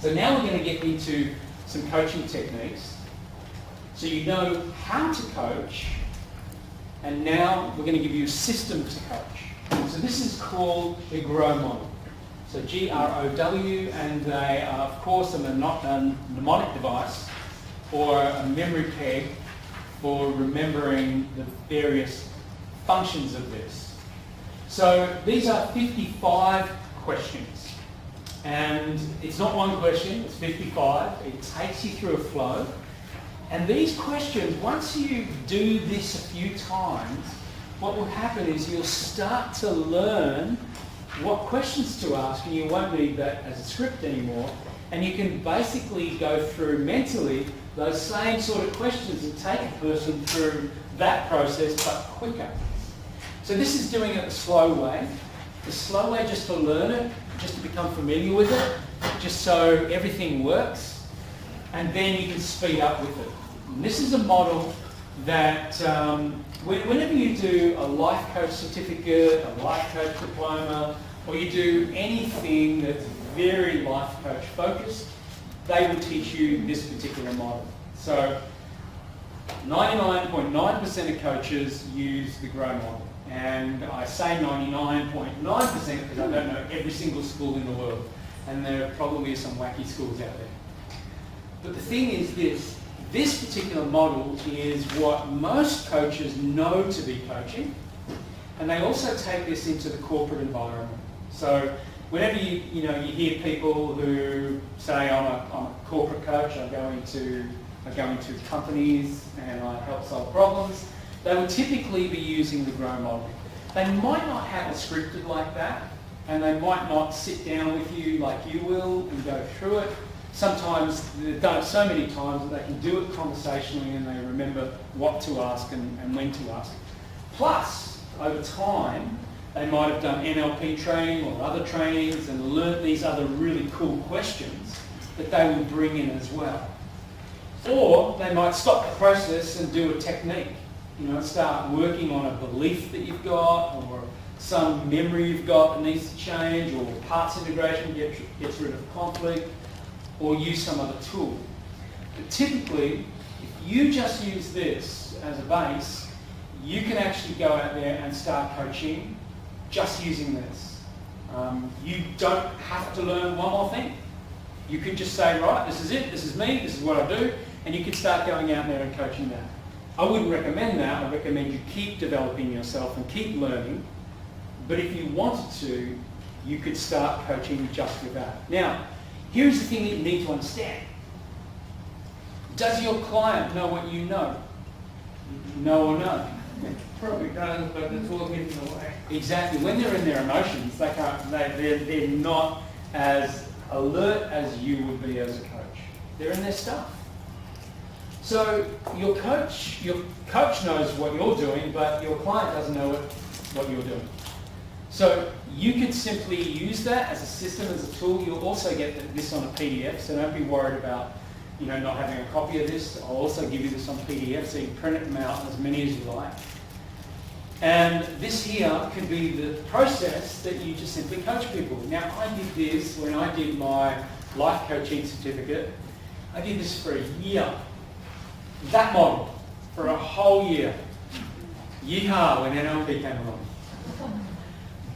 So now we're going to get into some coaching techniques. So you know how to coach, and now we're going to give you a system to coach. So this is called the G.R.O.W model. So G.R.O.W, and they are, of course, a mnemonic device or a memory peg for remembering the various functions of this. So these are 55 questions. And it's not one question, it's 55. It takes you through a flow. And these questions, once you do this a few times, what will happen is you'll start to learn what questions to ask, and you won't need that as a script anymore. And you can basically go through mentally those same sort of questions and take a person through that process, but quicker. So this is doing it the slow way. The slow way just to learn it, just to become familiar with it, just so everything works, and then you can speed up with it. And this is a model that whenever you do a life coach certificate, a life coach diploma, or you do anything that's very life coach focused, they will teach you this particular model. So 99.9% of coaches use the G.R.O.W model. And I say 99.9% because I don't know every single school in the world. And there probably are some wacky schools out there. But the thing is this particular model is what most coaches know to be coaching. And they also take this into the corporate environment. So whenever you hear people who say, I'm a corporate coach, I go into companies and I help solve problems, they will typically be using the G.R.O.W model. They might not have it scripted like that, and they might not sit down with you like you will and go through it. Sometimes they've done it so many times that they can do it conversationally and they remember what to ask and when to ask. Plus, over time, they might have done NLP training or other trainings and learnt these other really cool questions that they will bring in as well. Or they might stop the process and do a technique. Start working on a belief that you've got, or some memory you've got that needs to change, or parts integration gets rid of conflict, or use some other tool. But typically, if you just use this as a base, you can actually go out there and start coaching just using this. You don't have to learn one more thing. You can just say, right, this is it, this is me, this is what I do, and you can start going out there and coaching that. I wouldn't recommend that. I recommend you keep developing yourself and keep learning. But if you wanted to, you could start coaching just with that. Now, here's the thing that you need to understand. Does your client know what you know? No or no? Probably does, but it's all hidden away. Exactly. When they're in their emotions, they're not as alert as you would be as a coach. They're in their stuff. So your coach knows what you're doing, but your client doesn't know what you're doing. So you could simply use that as a system, as a tool. You'll also get this on a PDF, so don't be worried about not having a copy of this. I'll also give you this on PDF, so you can print them out, as many as you like. And this here could be the process that you just simply coach people. Now, I did this when I did my life coaching certificate. I did this for a year. That model for a whole year. Yeehaw, when NLP came along.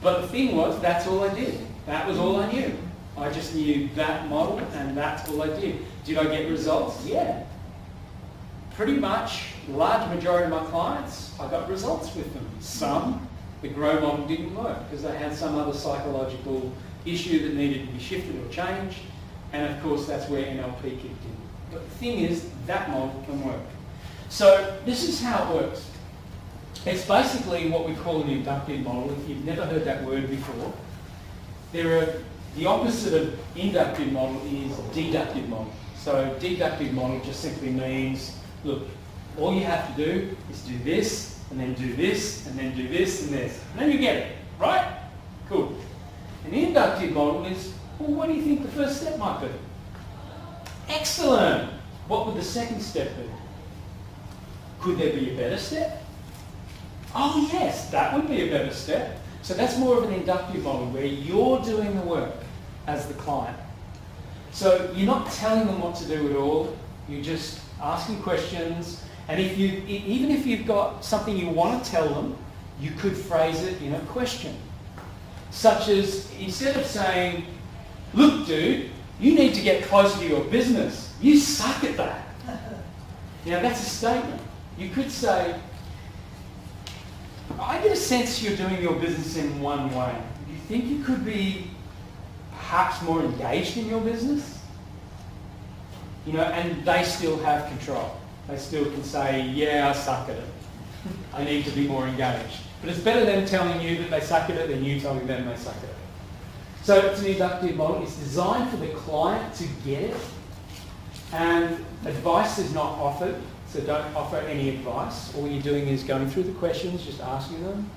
But the thing was, that's all I did. That was all I knew. I just knew that model and that's all I did. Did I get results? Yeah. Pretty much, large majority of my clients, I got results with them. Some, the G.R.O.W model didn't work because they had some other psychological issue that needed to be shifted or changed. And of course, that's where NLP kicked in. But the thing is, that model can work. So this is how it works. It's basically what we call an inductive model. If you've never heard that word before, the opposite of inductive model is deductive model. So deductive model just simply means, look, all you have to do is do this, and then do this, and then do this, and this. And then you get it, right? Cool. An inductive model is, well, what do you think the first step might be? Excellent. What would the second step be? Could there be a better step? Oh yes, that would be a better step. So that's more of an inductive model where you're doing the work as the client. So you're not telling them what to do at all. You're just asking questions. And even if you've got something you want to tell them, you could phrase it in a question. Such as, instead of saying, look dude, you need to get closer to your business. You suck at that. That's a statement. You could say, I get a sense you're doing your business in one way. Do you think you could be perhaps more engaged in your business? And they still have control. They still can say, yeah, I suck at it. I need to be more engaged. But it's better them telling you that they suck at it than you telling them they suck at it. So it's an inductive model. It's designed for the client to get it. And advice is not offered. So don't offer any advice. All you're doing is going through the questions, just asking them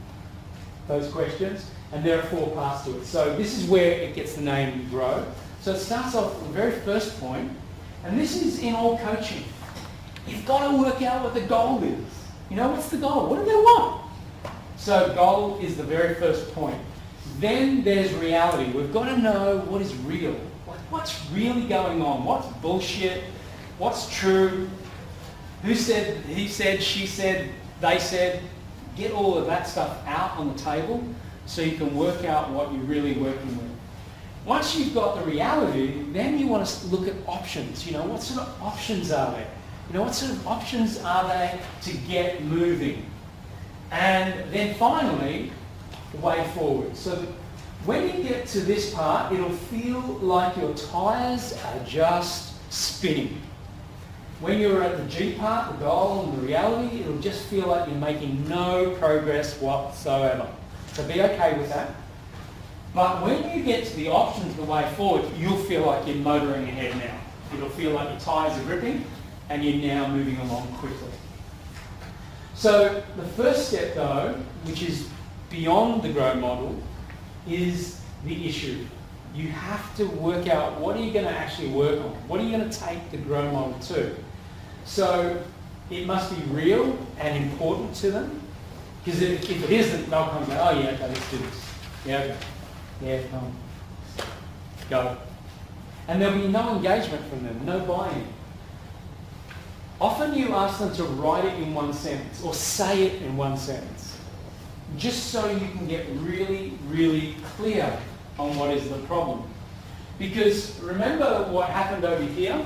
those questions. And there are 4 parts to it. So this is where it gets the name G.R.O.W. So it starts off with the very first point. And this is in all coaching. You've got to work out what the goal is. What's the goal? What do they want? So goal is the very first point. Then there's reality. We've got to know what is real. What's really going on? What's bullshit? What's true? Who said, he said, she said, they said? Get all of that stuff out on the table so you can work out what you're really working with. Once you've got the reality, then you want to look at options. What sort of options are there? What sort of options are they to get moving? And then finally, the way forward. So that when you get to this part, it'll feel like your tyres are just spinning. When you're at the G part, the goal and the reality, it'll just feel like you're making no progress whatsoever. So be okay with that. But when you get to the options, the way forward, you'll feel like you're motoring ahead now. It'll feel like your tyres are gripping and you're now moving along quickly. So the first step though, which is beyond the G.R.O.W. model, is the issue. You have to work out what are you going to actually work on? What are you going to take the G.R.O.W. model to? So it must be real and important to them. Because if it isn't, they'll come and go, oh yeah, okay, let's do this. Yeah, okay. Yeah, come on. Go. And there'll be no engagement from them, no buy-in. Often you ask them to write it in one sentence or say it in one sentence, just so you can get really, really clear on what is the problem. Because remember what happened over here?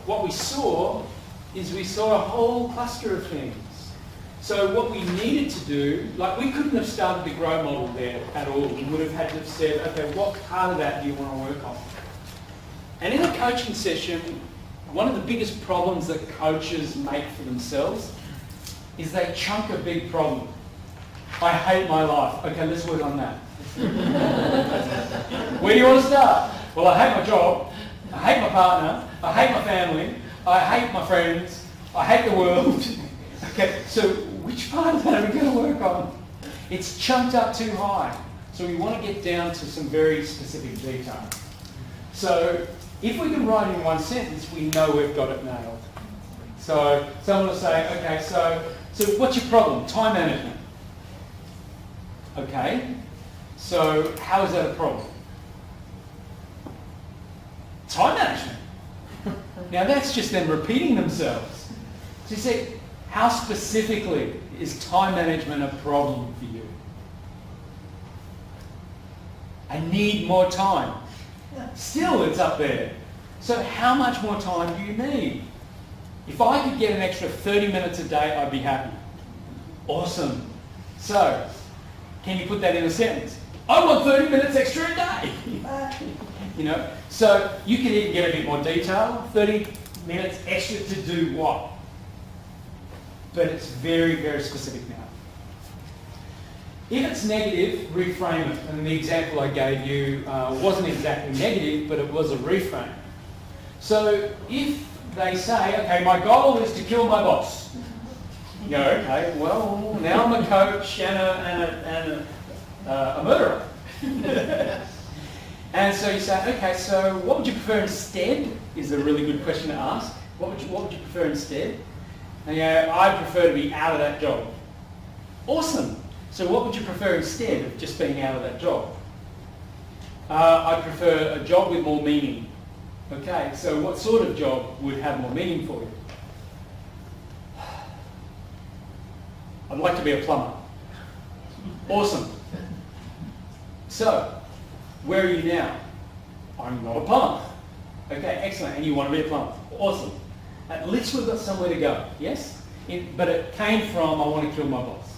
What we saw is we saw a whole cluster of things. So what we needed to do, like we couldn't have started the G.R.O.W. model there at all. We would have had to have said, okay, what part of that do you want to work on? And in a coaching session, one of the biggest problems that coaches make for themselves is they chunk a big problem. I hate my life. Okay, let's work on that. Where do you want to start? Well, I hate my job. I hate my partner. I hate my family. I hate my friends. I hate the world. Okay, so which part of that are we going to work on? It's chunked up too high. So we want to get down to some very specific detail. So if we can write in one sentence, we know we've got it nailed. So someone will say, okay, so what's your problem? Time management. Okay, so how is that a problem? Time management. Now that's just them repeating themselves. So you say, how specifically is time management a problem for you? I need more time. Still, it's up there. So how much more time do you need? If I could get an extra 30 minutes a day, I'd be happy. Awesome. So, can you put that in a sentence? I want 30 minutes extra a day. So you can even get a bit more detail. 30 minutes extra to do what? But it's very, very specific now. If it's negative, reframe it. And the example I gave you wasn't exactly negative, but it was a reframe. So if they say, okay, my goal is to kill my boss. You go, okay, well, now I'm a coach and a murderer. And so you say, okay, so what would you prefer instead? Is a really good question to ask. What would you prefer instead? And you go, I prefer to be out of that job. Awesome. So what would you prefer instead of just being out of that job? I prefer a job with more meaning. Okay, so what sort of job would have more meaning for you? I'd like to be a plumber. Awesome. So, where are you now? I'm not a plumber. Okay, excellent. And you want to be a plumber. Awesome. At least we've got somewhere to go, yes? But it came from, I want to kill my boss.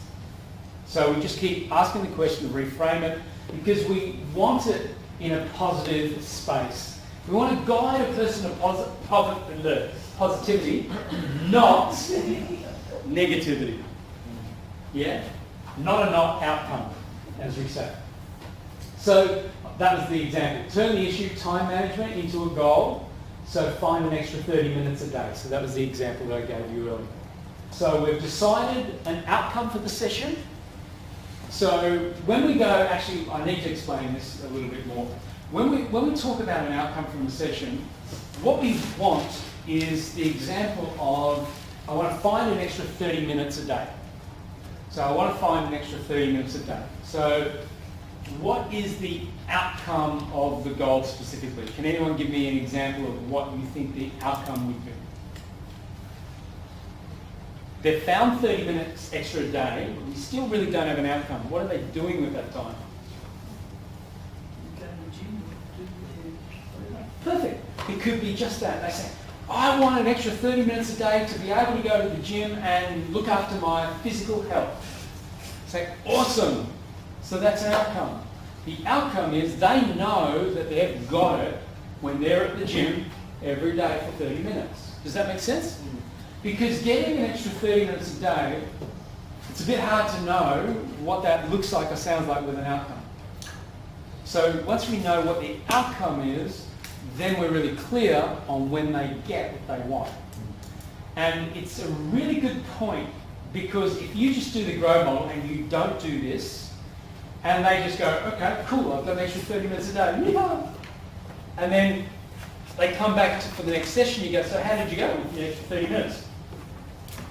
So we just keep asking the question, reframe it, because we want it in a positive space. We want to guide a person to positivity, not negativity. Yeah? Not a not outcome, as we say. So that was the example. Turn the issue, time management, into a goal. So find an extra 30 minutes a day. So that was the example that I gave you earlier. So we've decided an outcome for the session. So when we go, actually I need to explain this a little bit more. When we talk about an outcome from the session, what we want is the example of, I want to find an extra 30 minutes a day. So I want to find an extra 30 minutes a day. So what is the outcome of the goal specifically? Can anyone give me an example of what you think the outcome would be? They've found 30 minutes extra a day, but we still really don't have an outcome. What are they doing with that time? Perfect. It could be just that. They say, I want an extra 30 minutes a day to be able to go to the gym and look after my physical health. Say, awesome. So that's an outcome. The outcome is they know that they've got it when they're at the gym every day for 30 minutes. Does that make sense? Because getting an extra 30 minutes a day, it's a bit hard to know what that looks like or sounds like with an outcome. So once we know what the outcome is, then we're really clear on when they get what they want. And it's a really good point, because if you just do the G.R.O.W model and you don't do this, and they just go, okay, cool, I've got an extra 30 minutes a day, yeah. And then they come back for the next session, you go, so how did you go with the extra 30 minutes?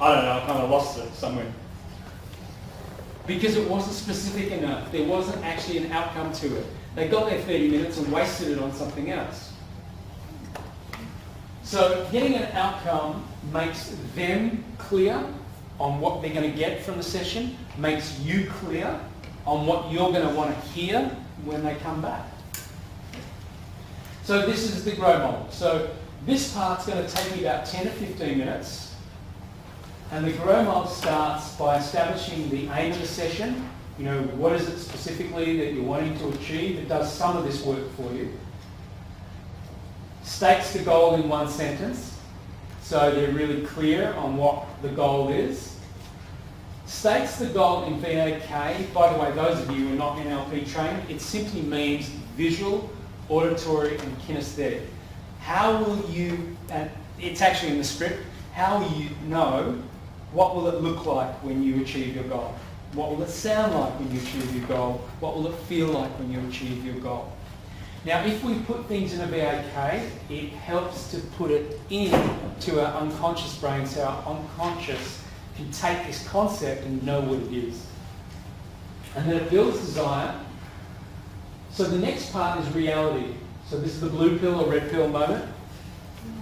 I don't know, I kind of lost it somewhere. Because it wasn't specific enough. There wasn't actually an outcome to it. They got their 30 minutes and wasted it on something else. So getting an outcome makes them clear on what they're going to get from the session, makes you clear on what you're going to want to hear when they come back. So this is the G.R.O.W model. So this part's going to take me about 10 to 15 minutes. And the G.R.O.W model starts by establishing the aim of the session. You know, what is it specifically that you're wanting to achieve? It does some of this work for you. States the goal in one sentence, so they're really clear on what the goal is. States the goal in VAK. By the way, those of you who are not NLP trained, it simply means visual, auditory and kinesthetic. How will you, and it's actually in the script, how will you know what will it look like when you achieve your goal? What will it sound like when you achieve your goal? What will it feel like when you achieve your goal? Now, if we put things in a VAK, it helps to put it into our unconscious brain, so our unconscious can take this concept and know what it is. And then it builds desire. So the next part is reality. So this is the blue pill or red pill moment.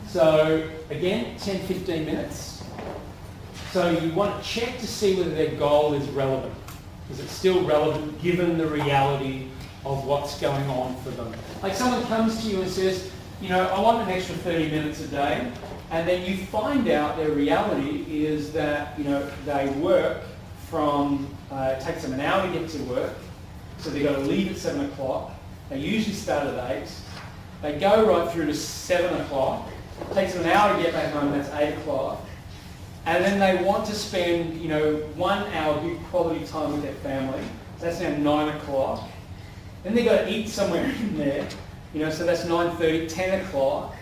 So again, 10-15 minutes. So you want to check to see whether their goal is relevant. Is it still relevant given the reality of what's going on for them? Like someone comes to you and says, you know, I want an extra 30 minutes a day, and then you find out their reality is that, you know, they work from, it takes them an hour to get to work, so they've got to leave at 7 o'clock. They usually start at 8. They go right through to 7 o'clock. It takes them an hour to get back home, that's 8 o'clock. And then they want to spend, you know, 1 hour good quality time with their family. So that's now 9 o'clock. Then they've got to eat somewhere in there, you know, so that's 9:30, 10 o'clock.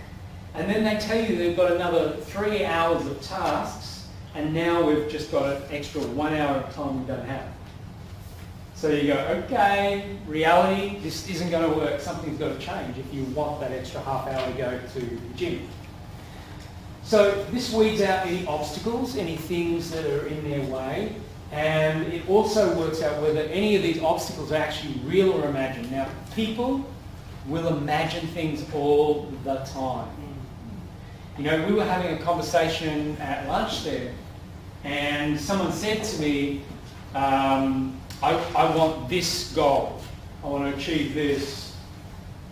And then they tell you they've got another 3 hours of tasks, and now we've just got an extra 1 hour of time we don't have. So you go, okay, reality, this isn't going to work. Something's got to change if you want that extra half hour to go to the gym. So this weeds out any obstacles, any things that are in their way, and it also works out whether any of these obstacles are actually real or imagined. Now, people will imagine things all the time. You know, we were having a conversation at lunch there, and someone said to me, I want this goal. I want to achieve this.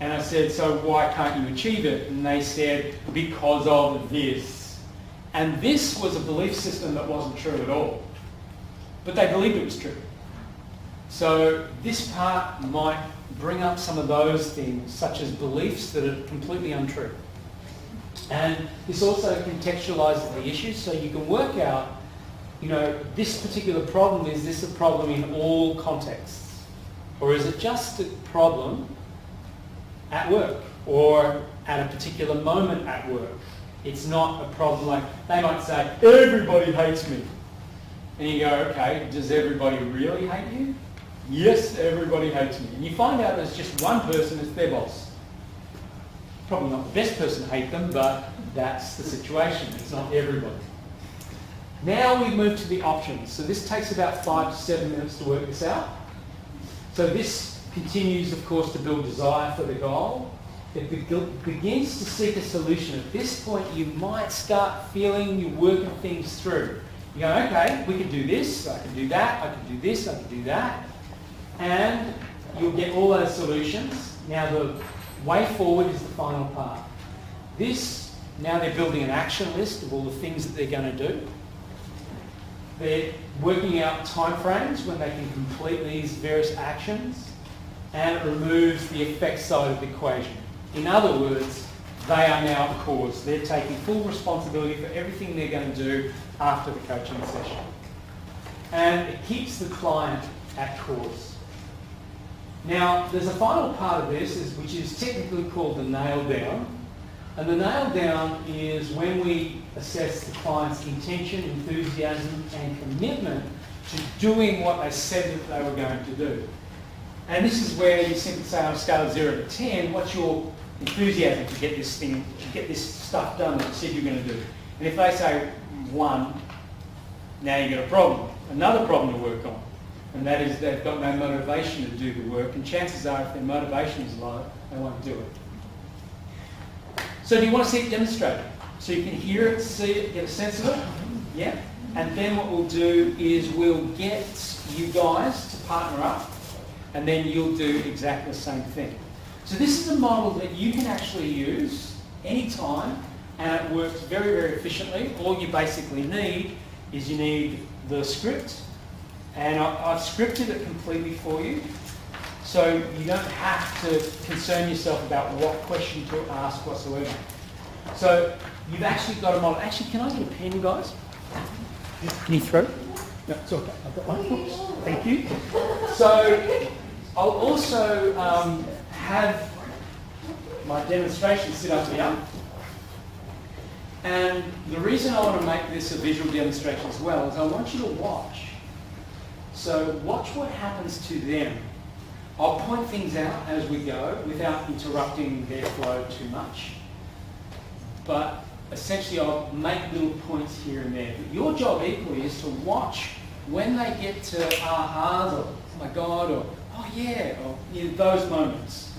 And I said, so why can't you achieve it? And they said, because of this. And this was a belief system that wasn't true at all. But they believed it was true. So this part might bring up some of those things, such as beliefs that are completely untrue. And this also contextualizes the issues, so you can work out, you know, this particular problem, is this a problem in all contexts? Or is it just a problem at work or at a particular moment at work? It's not a problem like, they might say, everybody hates me. And you go, okay, does everybody really hate you? Yes, everybody hates me. And you find out there's just one person that's their boss. Probably not the best person to hate them, but that's the situation. It's not everybody. Now we move to the options. So this takes about 5 to 7 minutes to work this out. So this continues, of course, to build desire for the goal. It begins to seek a solution. At this point, you might start feeling you're working things through. You go, okay, we can do this, I can do that, I can do this, I can do that. And you'll get all those solutions. Now the way forward is the final part. This, now they're building an action list of all the things that they're going to do. They're working out timeframes when they can complete these various actions, and it removes the effect side of the equation. In other words, they are now a cause. They're taking full responsibility for everything they're going to do after the coaching session. And it keeps the client at cause. Now, there's a final part of this, which is technically called the nail down. And the nail down is when we assess the client's intention, enthusiasm, and commitment to doing what they said that they were going to do. And this is where you simply say on a scale of 0 to 10, what's your enthusiasm to get this thing, to get this stuff done that you said you're going to do? And if they say 1, now you've got a problem, another problem to work on. And that is they've got no motivation to do the work, and chances are if their motivation is low, they won't do it. So do you want to see it demonstrated? So you can hear it, see it, get a sense of it? Yeah? And then what we'll do is we'll get you guys to partner up, and then you'll do exactly the same thing. So this is a model that you can actually use anytime, and it works very, very efficiently. All you basically need is you need the script, and I've scripted it completely for you, so you don't have to concern yourself about what question to ask whatsoever. So you've actually got a model. Actually, can I get a pen, guys? Can you throw? No, it's okay. I've got one. Thank you. So I'll also have my demonstration sit up here. And the reason I want to make this a visual demonstration as well is I want you to watch. So watch what happens to them. I'll point things out as we go without interrupting their flow too much. But essentially I'll make little points here and there. But your job equally is to watch when they get to ahas or oh my God or oh yeah, or those moments.